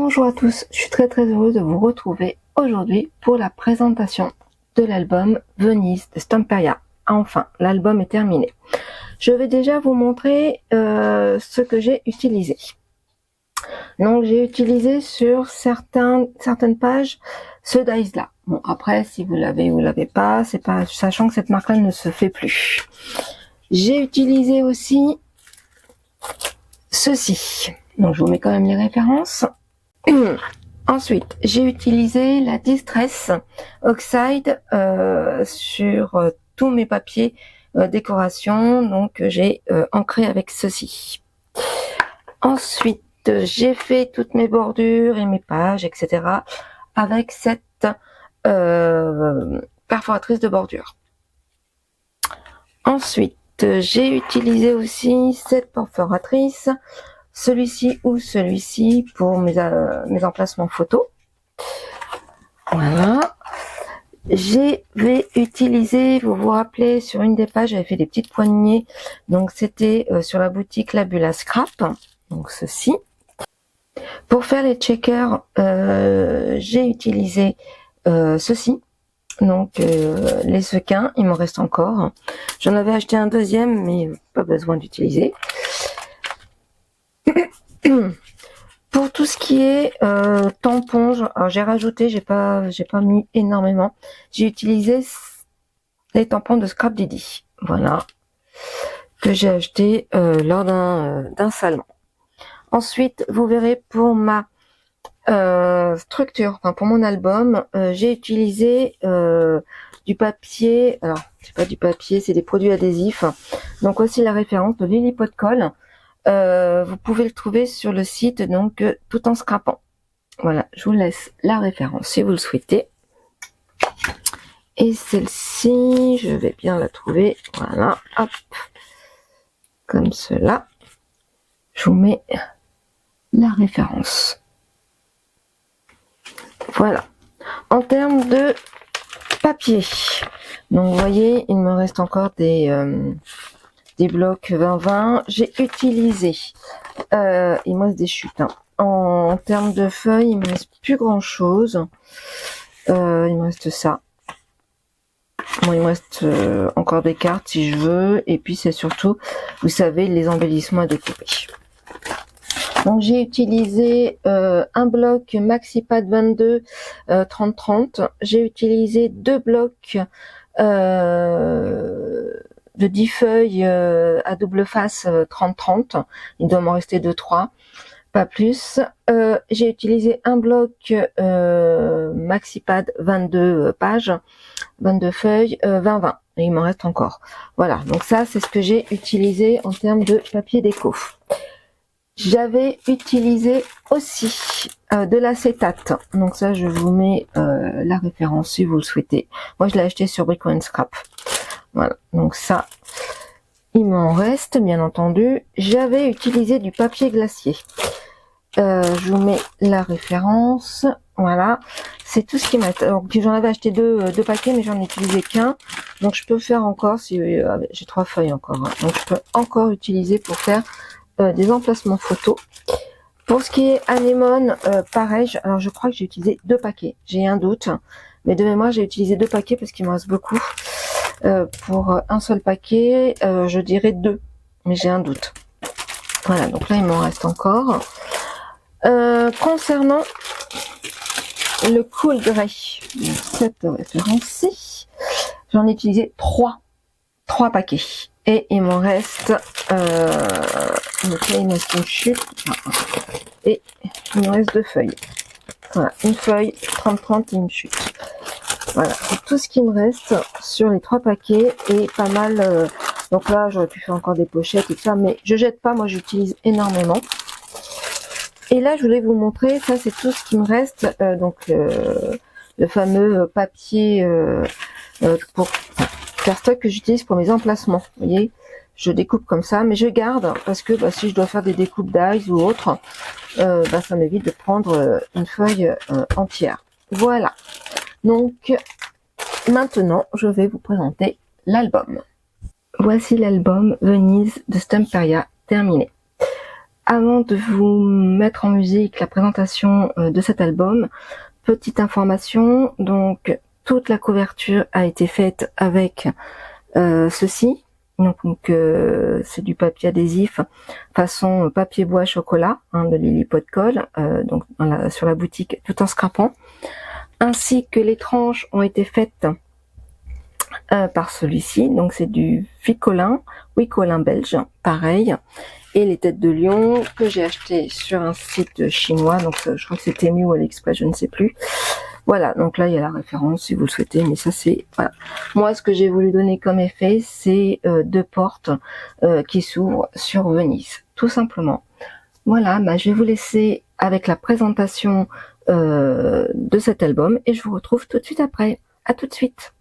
Bonjour à tous, je suis très heureuse de vous retrouver aujourd'hui pour la présentation de l'album Venise de Stamperia. Enfin, l'album est terminé. Je vais déjà vous montrer ce que j'ai utilisé. Donc j'ai utilisé sur certaines pages ce dies là. Bon, après si vous l'avez ou vous l'avez pas, c'est pas, sachant que cette marque là ne se fait plus. J'ai utilisé aussi ceci. Donc je vous mets quand même les références. Ensuite, j'ai utilisé la Distress Oxide sur tous mes papiers décoration. Donc j'ai ancré avec ceci. Ensuite, j'ai fait toutes mes bordures et mes pages, etc. avec cette perforatrice de bordure. Ensuite, j'ai utilisé aussi cette perforatrice, celui-ci ou celui-ci pour mes emplacements photos. Voilà. J'ai utilisé, vous vous rappelez, sur une des pages, j'avais fait des petites poignées. Donc c'était sur la boutique Labula Scrap. Donc ceci. Pour faire les checkers, j'ai utilisé ceci. Donc les sequins, il m'en reste encore. J'en avais acheté un deuxième, mais pas besoin d'utiliser. Pour tout ce qui est tampons, alors j'ai rajouté, j'ai pas mis énormément. J'ai utilisé les tampons de Scrap Didi, voilà, que j'ai acheté lors d'un salon. Ensuite, vous verrez pour ma structure, enfin pour mon album, j'ai utilisé du papier. Alors c'est pas du papier, c'est des produits adhésifs. Donc aussi la référence de Lily Pot Colle. Vous pouvez le trouver sur le site, donc tout en scrapant. Voilà, je vous laisse la référence si vous le souhaitez. Et celle-ci, je vais bien la trouver. Voilà, hop, comme cela. Je vous mets la référence. Voilà. En termes de papier, donc vous voyez, il me reste encore des blocs 20-20. J'ai utilisé, il me reste des chutes. Hein. En termes de feuilles, il me reste plus grand chose. Il me reste ça. Bon, il me reste encore des cartes si je veux. Et puis c'est surtout, vous savez, les embellissements à découper. Donc j'ai utilisé un bloc MaxiPad 22 30-30. J'ai utilisé deux blocs de 10 feuilles à double face 30-30. Il doit m'en rester 2-3, pas plus. J'ai utilisé un bloc MaxiPad 22 pages, 22 feuilles, 20-20. Et il m'en reste encore. Voilà, donc ça c'est ce que j'ai utilisé en termes de papier déco. J'avais utilisé aussi de l'acétate. Donc ça, je vous mets la référence si vous le souhaitez. Moi, je l'ai acheté sur Brico & Scrap. Voilà, donc ça, il m'en reste, bien entendu. J'avais utilisé du papier glacier. Je vous mets la référence. Voilà, c'est tout ce qui m'a... J'en avais acheté deux paquets, mais j'en ai utilisé qu'un. Donc je peux faire encore, si j'ai 3 feuilles encore. Hein. Donc je peux encore utiliser pour faire des emplacements photos. Pour ce qui est anémone, pareil, alors je crois que j'ai utilisé 2 paquets. J'ai un doute, mais de mémoire j'ai utilisé 2 paquets parce qu'il me reste beaucoup. Pour un seul paquet, je dirais 2, mais j'ai un doute. Voilà, donc là il m'en reste encore. Concernant le Cool Grey, cette référence-ci, j'en ai utilisé 3 paquets. Et il m'en reste, donc là il me reste une chute, et il me reste 2 feuilles. Voilà, une feuille 30-30 et une chute. Voilà, c'est tout ce qui me reste sur les 3 paquets et pas mal. Donc là, j'aurais pu faire encore des pochettes et tout ça, mais je jette pas, moi j'utilise énormément. Et là, je voulais vous montrer, ça c'est tout ce qui me reste, donc le fameux papier pour faire stock que j'utilise pour mes emplacements. Vous voyez, je découpe comme ça, mais je garde parce que si je dois faire des découpes dies ou autre, ça m'évite de prendre une feuille entière. Voilà. Donc maintenant, je vais vous présenter l'album. Voici l'album Venise de Stamperia terminé. Avant de vous mettre en musique la présentation de cet album, petite information, donc toute la couverture a été faite avec ceci. Donc c'est du papier adhésif façon papier bois chocolat, hein, de Lily Pot de Colle, donc sur la boutique tout en scrapant, ainsi que les tranches ont été faites par celui-ci, donc c'est du Vicolin belge, pareil, et les têtes de lion que j'ai acheté sur un site chinois, donc je crois que c'était Temu ou AliExpress, je ne sais plus. Voilà, donc là il y a la référence si vous le souhaitez, mais ça c'est, voilà. Moi ce que j'ai voulu donner comme effet, c'est deux portes qui s'ouvrent sur Venise, tout simplement. Voilà, bah, je vais vous laisser avec la présentation de cet album et je vous retrouve tout de suite après. À tout de suite.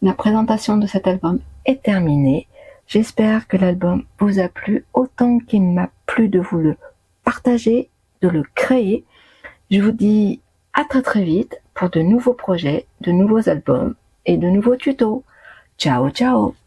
La présentation de cet album est terminée. J'espère que l'album vous a plu autant qu'il m'a plu de vous le partager, de le créer. Je vous dis à très très vite pour de nouveaux projets, de nouveaux albums et de nouveaux tutos. Ciao ciao!